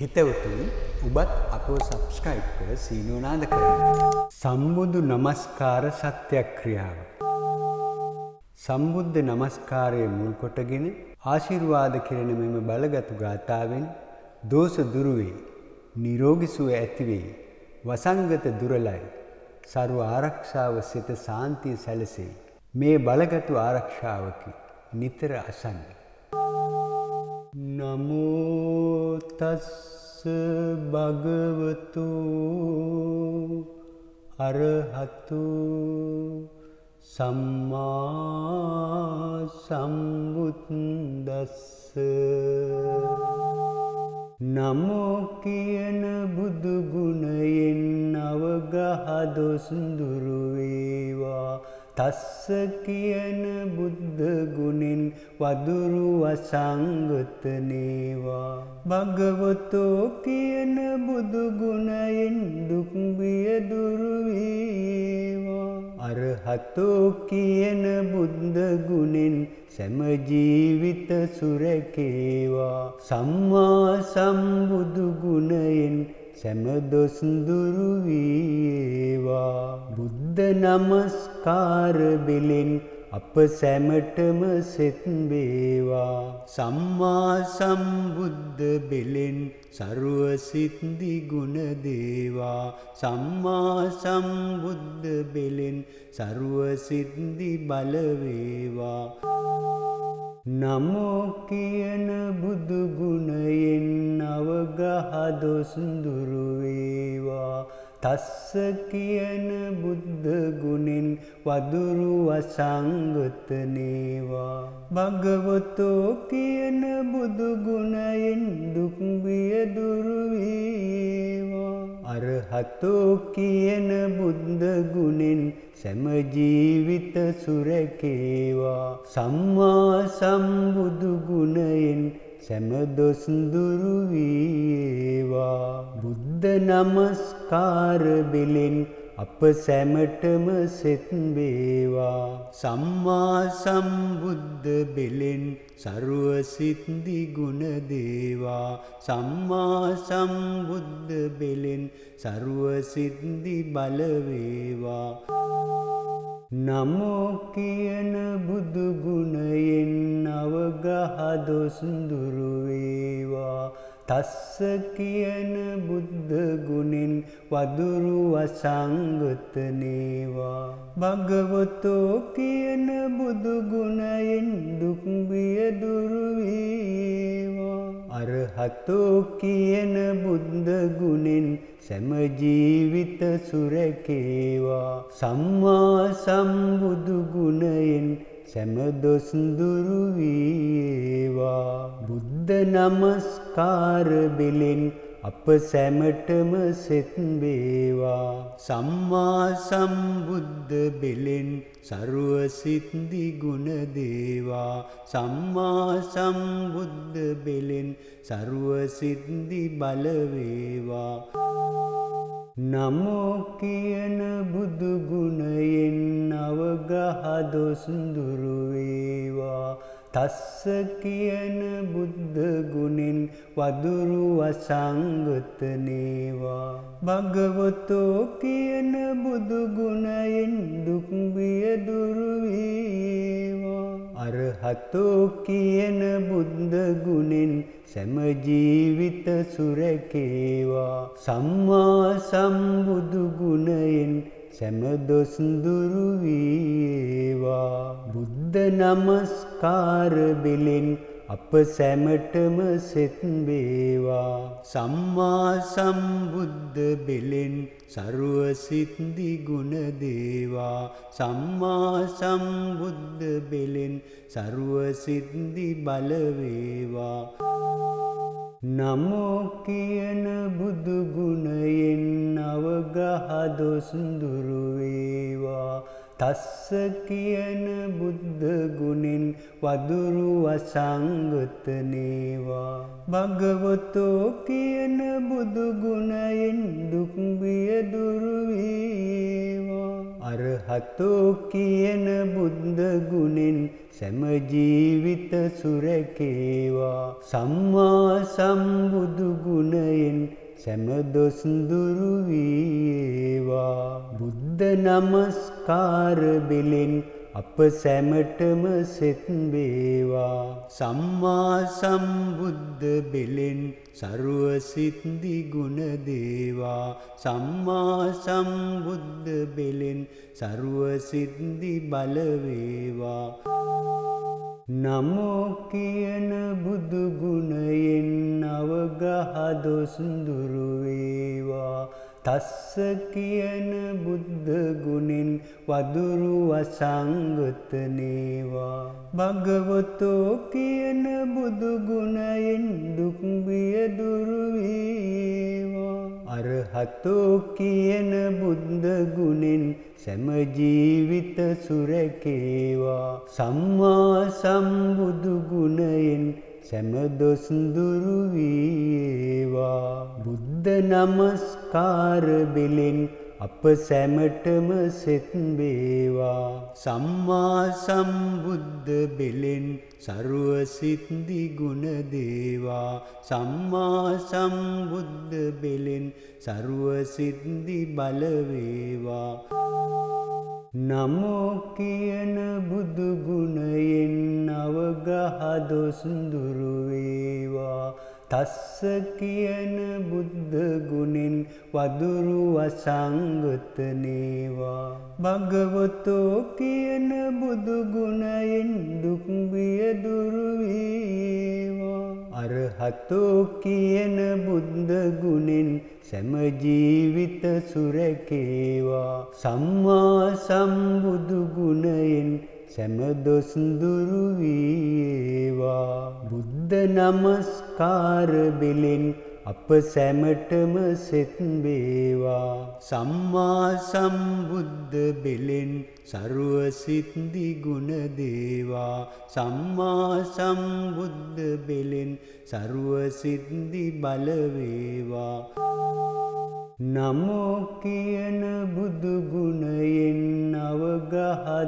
හිතවතුනි ඔබත් අපව සබ්ස්ක්‍රයිබ් කර සීනුව නාද කරන්න. සම්බුදු නමස්කාර සත්‍යක්‍රියාව. සම්බුද්ධ නමස්කාරයේ මුල් කොටගෙන ආශිර්වාද කෙරෙන මෙම බලගත් ගාථාවෙන් දෝෂ දුරු වේ, නිරෝගී සුව ඇති වේ, වසංගත දුරලයි, සර්ව ආරක්ෂාව සිත සාන්තිය සැලසේ. මේ බලගත් ආරක්ෂාවකි නිතර අසන්න. නමෝ තස්ස භගවතු අරහතු සම්මා සම්බුද්දස්ස. නමෝ කියන බුදු ගුණයෙන් අවගහ දොස් දුරු වේවා. තස්ස කියන බුද්ධ ගුණෙන් වදුරු අසංගත නේවා. භගවතෝ කියන බුදු ගුණයෙන් දුක් බිය දුරු වේවා. අරහතෝ කියන බුද්ධ ගුණෙන් සෑම ජීවිත සුරකේවා. සම්මා සම්බුදු ගුණයෙන් සෑම දොස් දුරු වේවා. බුද්ධ නමස්කාර බෙලෙන් අප සැමටම සෙත් වේවා. සම්මා සම්බුද්ධ බෙලෙන් සර්ව සිද්ධි ගුණ දේවා. සම්මා සම්බුද්ධ බෙලෙන් සර්ව සිද්ධි බල වේවා. නමෝ කියන බුදු ගුණයෙන් අවගහ දොස් දුරු වේවා. තස්ස කියන බුද්ධ ගුණෙන් වදුරු අසංගත නේවා. භගවතෝ කියන බුදු ගුණයෙන් දුක් බිය දුරු වේවා. අරහතෝ කියන බුද්ධ ගුණෙන් සෑම ජීවිත සුරකේවා. සම්මා සම්බුදු ගුණයෙන් සෑම දොස් දුරු වේවා. බුද්ධ නමස්කාර බෙලෙන් අප සැමටම සෙත් වේවා. සම්මා සම්බුද්ධ බෙලෙන් සර්ව සිද්ධි ගුණ දේවා. සම්මා සම්බුද්ධ බෙලෙන් සර්ව සිද්ධි බල වේවා. නමෝ කියන බුදු ගුණයෙන් අවගහ දොස් දුරු වේවා. තස්ස කියන බුද්ධ ගුණෙන් වදුරු අසංගත නේවා. භගවතෝ කියන බුදු ගුණයෙන් දුක් බිය දුරු වේවා. අරහතෝ කියන බුද්ධ ගුණෙන් සෑම ජීවිත සුරකේවා. සම්මා සම්බුදු ගුණයෙන් සෑම දොස් දුරු වේවා. බුද්ධ නමස්කාර බෙලෙන් අප සැමටම සෙත් වේවා. සම්මා සම්බුද්ධ බෙලෙන් සර්ව සිද්ධි ගුණ දේවා. සම්මා සම්බුද්ධ බෙලෙන් සර්ව සිද්ධි බල වේවා. නමෝ කියන බුදු ගුණයෙන් අවගහ දොස් දුරු වේවා. තස්ස කියන බුද්ධ ගුණෙන් වදුරු අසංගත නේවා. භගවතෝ කියන බුදු ගුණයෙන් දුක් බිය දුරු වේවා. අරහතෝ කියන බුද්ධ ගුණෙන් සෑම ජීවිත සුරකේවා. සම්මා සම්බුදු ගුණයෙන් සෑම දොස් දුරු වේවා. බුද්ධ නමස්කාර බෙලෙන් අප සැමටම සෙත් වේවා. සම්මා සම්බුද්ධ බෙලෙන් සර්ව සිද්ධි ගුණ දේවා. සම්මා සම්බුද්ධ බෙලෙන් සර්ව සිද්ධි බල වේවා. නමෝ කියන බුදු ගුණයෙන් අවගහ දොස් දුරු වේවා. තස්ස කියන බුද්ධ ගුණෙන් වදුරු අසංගත නේවා. භගවතෝ කියන බුදු ගුණයෙන් දුක් බිය දුරු වේවා. අරහතෝ කියන බුද්ධ ගුණෙන් සෑම ජීවිත සුරකේවා. සම්මා සම්බුදු ගුණයෙන් සැම දොස් දුරු වේවා. බුද්ධ නමස්කාර බෙලෙන් අප සැමටම සෙත් වේවා. සම්මා සම්බුද්ධ බෙලෙන් සර්ව සිද්ධි ගුණ දේවා. සම්මා සම්බුද්ධ බෙලෙන් සර්ව සිද්ධි බල වේවා. නමෝ කියන බුදු ගුණයෙන් නවගහ දොස් දුරු වේවා. තස්ස කියන බුද්ධ ගුණෙන් වදුරු අසංගත නේවා. භගවතෝ කියන බුදු ගුණයෙන් දුක් බිය දුරු වේවා. අරහතෝ කියන බුද්ධ ගුණෙන් සෑම ජීවිත සුරකේවා. සම්මා සම්බුදු ගුණයෙන් සෑම දොස් දුරු වේවා. බුද්ධ නමස්කාර බෙලෙන් අප සැමටම සෙත් වේවා. සම්මා සම්බුද්ධ බෙලෙන් සර්ව සිද්ධි ගුණ දේවා. සම්මා සම්බුද්ධ බෙලෙන් සර්ව සිද්ධි බල වේවා. නමෝ කියන බුදු ගුණයෙන් නවගහ දොස් දුරු වේවා. තස්ස කියන බුද්ධ ගුණෙන් වදුරු අසංගත නේවා. භගවතෝ කියන බුදු ගුණයෙන් දුක් බිය දුරු වේවා. අරහතෝ කියන බුද්ධ ගුණෙන් සෑම ජීවිත සුරකේවා. සම්මා සම්බුදු ගුණයෙන් සෑම දොස් දුරු වේවා. බුද්ධ නමස්කාර බෙලෙන් අප සැමටම සෙත් වේවා. සම්මා සම්බුද්ධ බෙලෙන් සර්ව සිද්ධි ගුණ දේවා. සම්මා සම්බුද්ධ බෙලෙන් සර්ව සිද්ධි බල වේවා. නමෝ කියන බුදු ගුණයෙන් නවගහ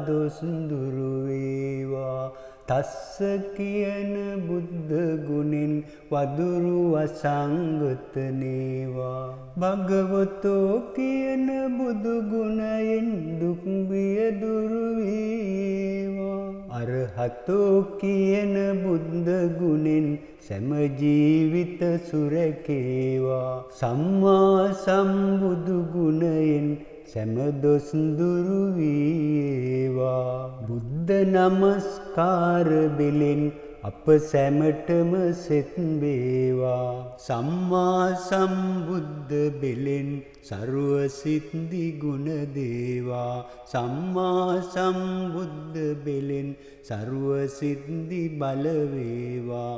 දොස් දුරු වේවා. තස්ස කියන බුද්ධ ගුණෙන් වදුරු අසංගත නේවා. භගවතෝ කියන බුදු ගුණයෙන් දුක් බිය දුරු වේවා. අරහතෝ කියන බුද්ධ ගුණෙන් සෑම ජීවිත සුරකේවා. සම්මා සම්බුදු ගුණයෙන් සෑම දොස් දුරු වේවා. බුද්ධ නමස්කාර බෙලෙන් අප සැමටම සෙත් වේවා. සම්මා සම්බුද්ධ බෙලෙන් සර්ව සිද්ධි ගුණ දේවා. සම්මා සම්බුද්ධ බෙලෙන් සර්ව සිද්ධි බල වේවා.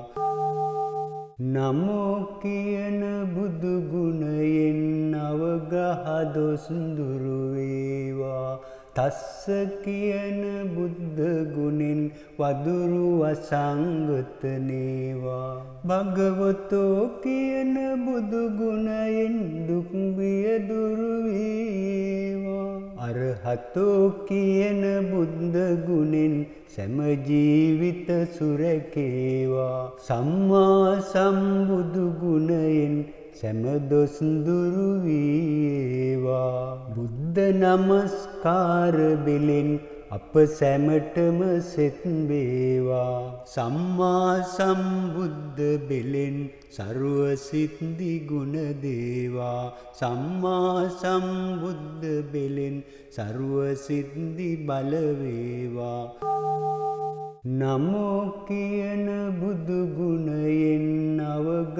නමෝ කියන බුදු ගුණයෙන් නවගහ දොස් දුරු වේවා. තස්ස කියන බුද්ධ ගුණෙන් වදුරු අසංගත නේවා. භගවතෝ කියන බුදු ගුණයෙන් දුක් බිය දුරු වේවා. අරහතෝ කියන බුද්ධ ගුණෙන් සෑම ජීවිත සුරකේවා. සම්මා සම්බුදු ගුණයෙන් සෑම දොස් දුරු වේවා. බුද්ධ නමස්කාර බෙලෙන් අප සැමටම සෙත් වේවා. සම්මා සම්බුද්ධ බෙලෙන් සර්ව සිද්ධි ගුණ දේවා. සම්මා සම්බුද්ධ බෙලෙන් සර්ව සිද්ධි බල වේවා. නමෝ කියන බුදු ගුණයෙන් නවගහ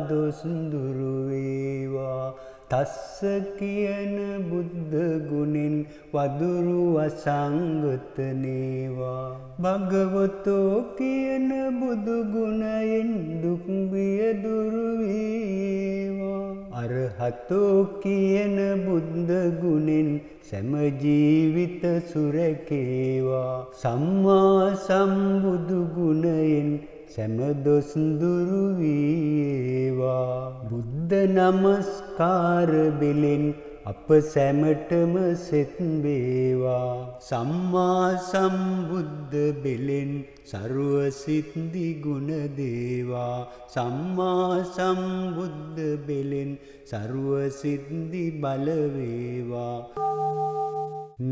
දොස් දුරු වේවා. තස්ස කියන බුද්ධ ගුණෙන් වදුරු අසංගත නේවා. භගවතෝ කියන බුදු ගුණයෙන් දුක් බිය දුරු වේවා. අරහතෝ කියන බුද්ධ ගුණෙන් සෑම ජීවිත සුරකේවා. සම්මා සම්බුදු ගුණයෙන් සෑම දොස් දුරු වේවා. බුද්ධ නමස්කාර බෙලෙන් අප සැමටම සෙත් වේවා. සම්මා සම්බුද්ධ බෙලෙන් සර්ව සිද්ධි ගුණ දේවා. සම්මා සම්බුද්ධ බෙලෙන් සර්ව සිද්ධි බල වේවා.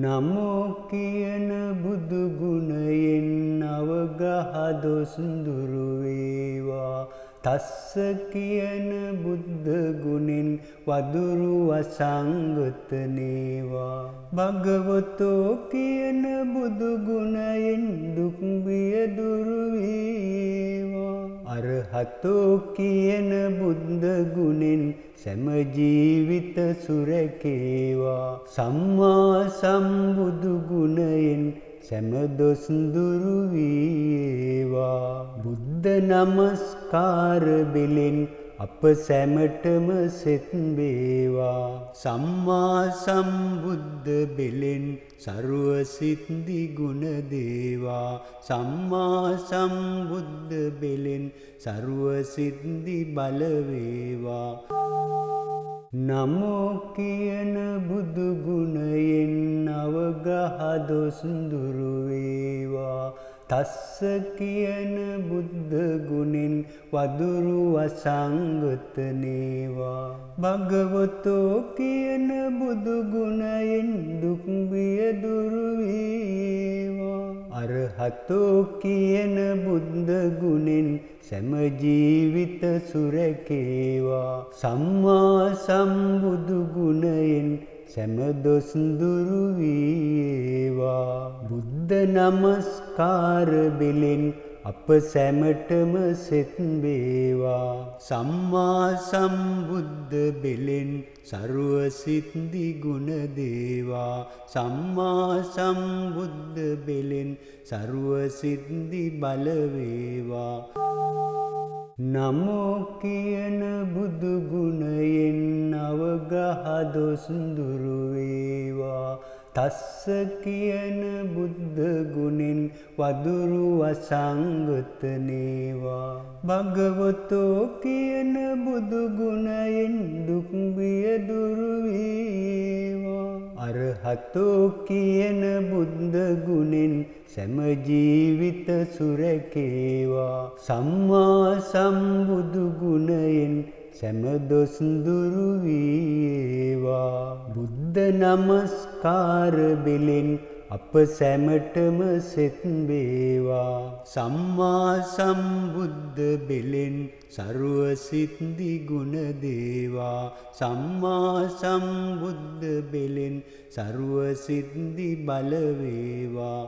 නමෝ කියන බුදු ගුණයෙන් නවගහදොස් දුරු වේවා. තස්ස කියන බුද්ධ ගුණෙන් වදුරු අසංගත නේවා. භගවතෝ කියන බුදු ගුණයෙන් දුක් බිය දුරු වේවා. අරහතෝ කියන බුද්ධ ගුණෙන් සෑම ජීවිත සුරකේවා. සම්මා සම්බුදු ගුණයෙන් සෑම දොස් දුරු වේවා. බුද්ධ නමස්කාර බෙලෙන් අප සැමටම සෙත් වේවා. සම්මා සම්බුද්ධ බෙලෙන් සර්ව සිද්ධි ගුණ දේවා. සම්මා සම්බුද්ධ බෙලෙන් සර්ව සිද්ධි බල වේවා. නමෝ කියන බුදු ගුණයෙන් නවගහදොස් දුරු වේවා. තස්ස කියන බුද්ධ ගුණෙන් වදුරු අසංගත නේවා. භගවතෝ කියන බුදු ගුණයෙන් දුක් බිය දුරු වේවා. අරහතෝ කියන බුද්ධ ගුණෙන් සෑම ජීවිත සුරකේවා. සම්මා සම්බුදු ගුණයෙන් සෑම දොස් දුරු වේවා. බුද්ධ නමස්කාර බෙලෙන් අප සැමටම සෙත් වේවා. සම්මා සම්බුද්ධ බෙලෙන් සර්ව සිද්ධි ගුණ දේවා. සම්මා සම්බුද්ධ බෙලෙන් සර්ව සිද්ධි බල වේවා. නමෝ කියන බුදු ගුණයෙන් නවගහදොස් දුරු වේවා. තස්ස කියන බුද්ධ ගුණෙන් වදුරු අසංගත නේවා. භගවතෝ කියන බුදු ගුණයෙන් දුක් බිය දුරු වේවා. අරහතෝ කියන බුද්ධ ගුණෙන් සෑම ජීවිත සුරකේවා. සම්මා සම්බුදු ගුණයෙන් සෑම දොස් දුරු වේවා. බුද්ධ නමස්කාර බෙලෙන් අප සැමටම සෙත් වේවා. සම්මා සම්බුද්ධ බෙලෙන් සර්ව සිද්ධි ගුණ දේවා. සම්මා සම්බුද්ධ බෙලෙන් සර්ව සිද්ධි බල වේවා.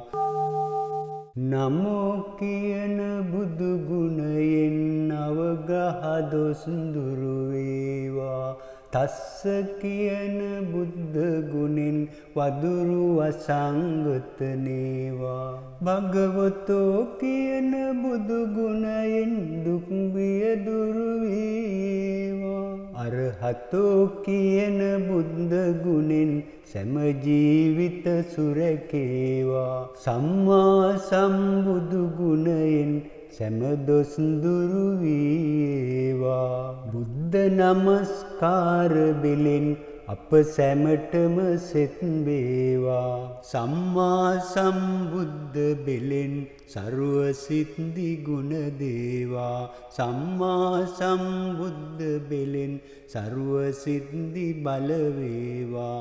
නමෝ කියන බුදු ගුණයෙන් නවගහදොස් දුරු වේවා. තස්ස කියන බුද්ධ ගුණෙන් වදුරු අසංගත නේවා. භගවතෝ කියන බුදු ගුණයෙන් දුක් බිය දුරු වේවා. අරහතෝ කියන බුද්ධ ගුණෙන් සෑම ජීවිත සුරකේවා. සම්මා සම්බුදු ගුණයෙන් සෑම දොස් දුරු වේවා. බුද්ධ නමස්කාර බෙලෙන් අප සැමටම සෙත් වේවා. සම්මා සම්බුද්ධ බෙලෙන් සර්ව සිද්ධි ගුණ දේවා. සම්මා සම්බුද්ධ බෙලෙන් සර්ව සිද්ධි බල වේවා.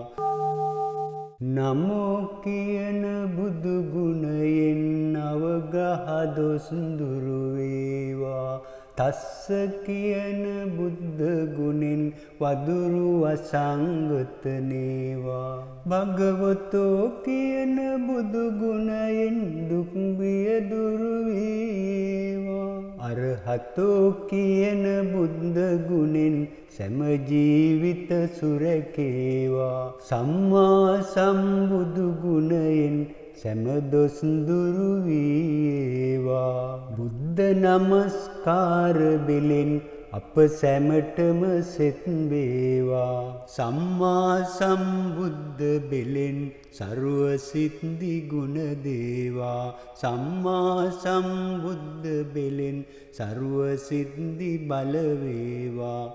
නමෝ කියන බුදු ගුණයෙන් නවගහදොස් දුරු වේවා. තස්ස කියන බුද්ධ ගුණෙන් වදුරු අසංගත නේවා. භගවතෝ කියන බුදු ගුණයෙන් දුක් බිය දුරු වේවා. අරහතෝ කියන බුද්ධ ගුණෙන් සෑම ජීවිත සුරකේවා. සම්මා සම්බුදු ගුණයෙන් සෑම දොස් දුරු වේවා. බුද්ධ නමස්කාර බෙලෙන් අප සැමටම සෙත් වේවා. සම්මා සම්බුද්ධ බෙලෙන් සර්ව සිද්ධි ගුණ දේවා. සම්මා සම්බුද්ධ බෙලෙන් සර්ව සිද්ධි බල වේවා.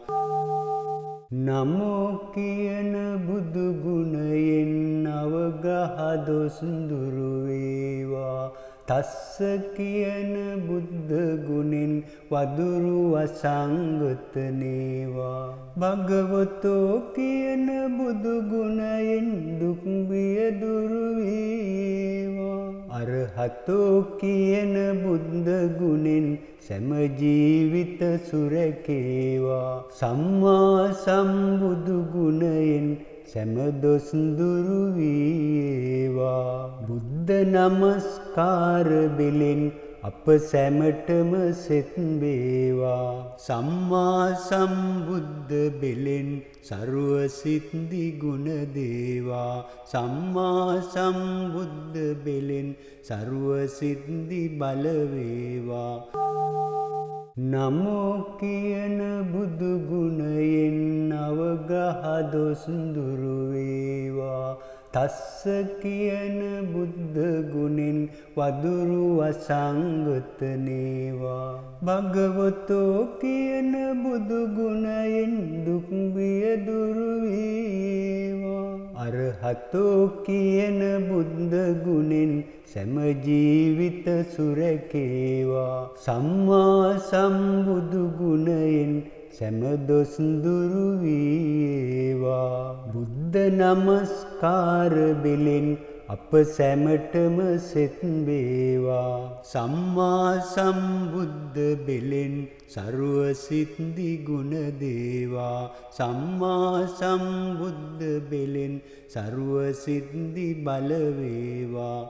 නමෝ කියන බුදු ගුණයෙන් නවගහදොස් දුරු වේවා. තස්ස කියන බුද්ධ ගුණෙන් වදුරු අසංගත නේවා. භගවතෝ කියන බුදු ගුණයෙන් දුක් බිය දුරු වේවා. අරහතෝ කියන බුද්ධ ගුණෙන් සෑම ජීවිත සුරකේවා. සම්මා සම්බුදු ගුණයෙන් සෑම දොස් දුරු වේවා. බුද්ධ නමස්කාර බෙලෙන් අප සැමටම සෙත් වේවා. සම්මා සම්බුද්ධ බෙලෙන් සර්ව සිද්ධි ගුණ දේවා. සම්මා සම්බුද්ධ බෙලෙන් සර්ව සිද්ධි බල වේවා. නමෝ කියන බුදු ගුණයෙන් නවගහදොස් දුරු වේවා. තස්ස කියන බුද්ධ ගුණෙන් වදුරු අසංගත නේවා. භගවතෝ කියන බුදු ගුණයෙන් දුක් බිය දුරු වේවා. අරහතෝ කියන බුද්ධ ගුණෙන් සෑම ජීවිත සුරකේවා. සම්මා සම්බුදු ගුණයෙන් සෑම දොස් දුරු වේවා. බුද්ධ නමස්කාර බෙලෙන් අප සැමටම සෙත් වේවා. සම්මා සම්බුද්ධ බෙලෙන් සර්ව සිද්ධි ගුණ දේවා. සම්මා සම්බුද්ධ බෙලෙන් සර්ව සිද්ධි බල වේවා.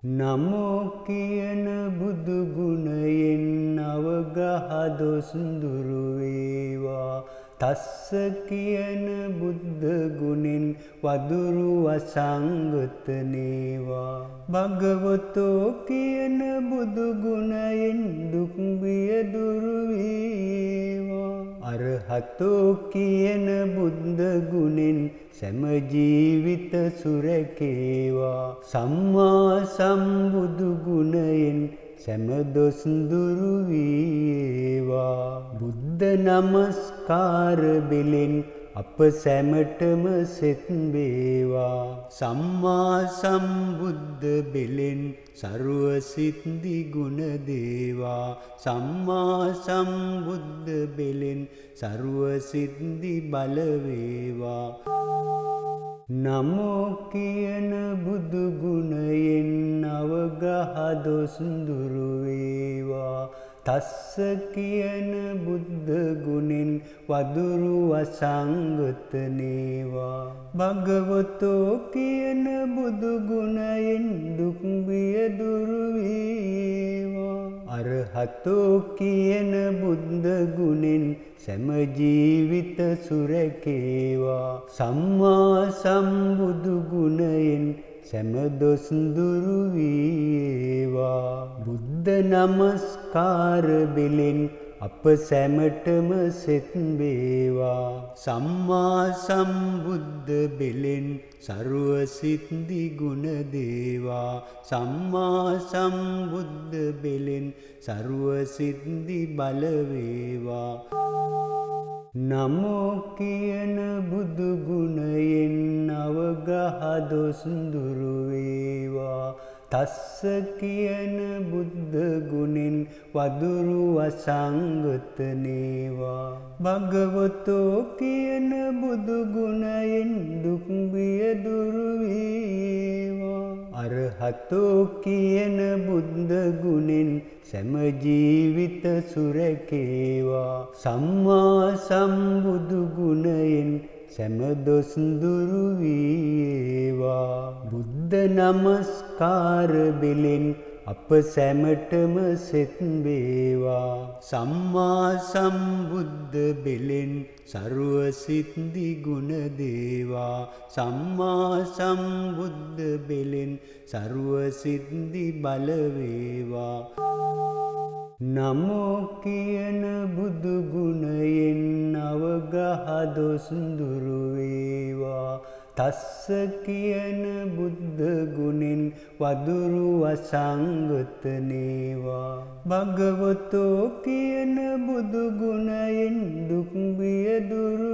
නමෝ කියන බුදු ගුණයෙන් නවගහදොස් දුරු වේවා. තස්ස කියන බුද්ධ ගුණෙන් වදුරු අසංගත නේවා. භගවතෝ කියන බුදු ගුණයෙන් දුක් බිය දුරු වේවා. අරහතෝ කියන බුද්ධ ගුණෙන් සෑම ජීවිත සුරකේවා. සම්මා සම්බුදු ගුණයෙන් සෑම දොස් දුරු වේවා. බුද්ධ නමස්කාර බෙලෙන් අප සැමටම සෙත් වේවා. සම්මා සම්බුද්ධ බෙලෙන් සර්ව සිද්ධි ගුණ දේවා. සම්මා සම්බුද්ධ බෙලෙන් සර්ව සිද්ධි බල වේවා. නමෝ කියන බුදු ගුණයෙන් නවගහදොස් දුරු වේවා. තස්ස කියන බුද්ධ ගුණෙන් වදුරු අසංගත නේවා. භගවතෝ කියන බුදු ගුණයෙන් දුක් බිය දුරු වේවා. අරහතෝ කියන බුද්ධ ගුණෙන් සෑම ජීවිත සුරකේවා. සම්මා සම්බුදු ගුණයෙන් සෑම දොස් දුරු වේවා. බුද්ධ නමස්කාර බෙලෙන් අප සැමටම සෙත් වේවා. සම්මා සම්බුද්ධ බෙලෙන් සර්ව සිද්ධි ගුණ දේවා. සම්මා සම්බුද්ධ බෙලෙන් සර්ව සිද්ධි බල වේවා. නමෝ කියන බුදු ගුණයෙන් නවගහදොස් දුරු වේවා. තස්ස කියන බුද්ධ ගුණෙන් වදුරු අසංගත නේවා. භගවතෝ කියන බුදු ගුණයෙන් දුක් බිය දුරු වේවා. අරහතෝ කියන බුද්ධ ගුණෙන් සෑම ජීවිත සුරකේවා. සම්මා සම්බුදු ගුණයෙන් සෑම දොස් දුරු වේවා. බුද්ධ නමස්කාර බෙලෙන් අප සැමටම සෙත් වේවා. සම්මා සම්බුද්ධ බෙලෙන් සර්ව සිද්ධි ගුණ දේවා. සම්මා සම්බුද්ධ බෙලෙන් සර්ව සිද්ධි බල වේවා. නමෝ කියන බුදු ගුණයෙන් නවගහදොස් දුරු වේවා. තස්ස කියන බුද්ධ ගුණෙන් වදුරු අසංගත නේවා. භගවතෝ කියන බුදු ගුණයෙන් දුක් බිය දුරු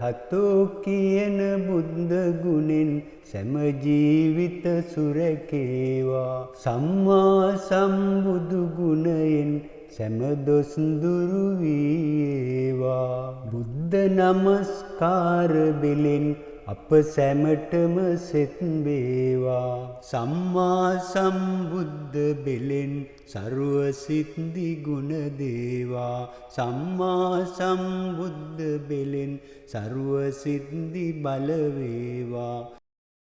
අරහතෝ කියන බුද්ධ ගුණෙන් සෑම ජීවිත සුරකේවා. සම්මා සම්බුදු ගුණයෙන් සෑම දොස් දුරු වේවා. බුද්ධ නමස්කාර බෙලෙන් අප සැමටම සෙත් වේවා. සම්මා සම්බුද්ධ බෙලෙන් සර්ව සිද්ධි ගුණ දේවා. සම්මා සම්බුද්ධ බෙලෙන් සර්ව සිද්ධි බල වේවා.